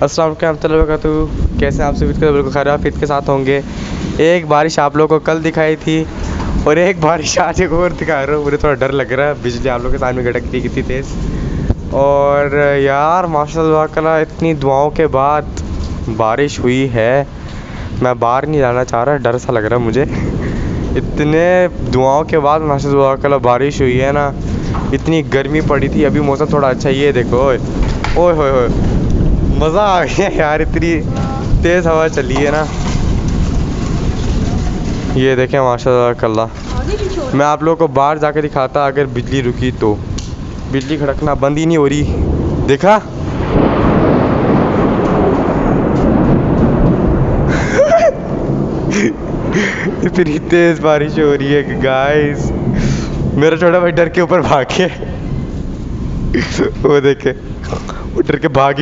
अस्सलाम वालेकुम, कैसे आप सभी का बिल्कुल खैर आफियत के साथ होंगे। एक बारिश आप लोगों को कल दिखाई थी और एक बारिश आज एक और दिखा रहा हूँ। मुझे थोड़ा डर लग रहा है, बिजली आप लोगों के सामने गड़कती कितनी तेज़। और यार माशाल्लाह कला इतनी दुआओं के बाद बारिश हुई है। मैं बाहर नहीं जाना चाह रहा, डर सा लग रहा है मुझे। इतने दुआओं के बाद माशाल्लाह कला बारिश हुई है ना। इतनी गर्मी पड़ी थी, अभी मौसम थोड़ा अच्छा ही है। देखो ओए ओए होए, मज़ा आ गया यार, इतनी तेज़ हवा चली है ना। ये देखें माशाल्लाह अल्लाह। मैं आप लोगों को बाहर जाकर दिखाता अगर बिजली रुकी तो। बिजली खड़कना बंद ही नहीं हो रही, देखा। इतनी तेज़ बारिश हो रही है कि गाइस, मेरा छोटा भाई डर के ऊपर भाग के वो देखे, वो डर के भाग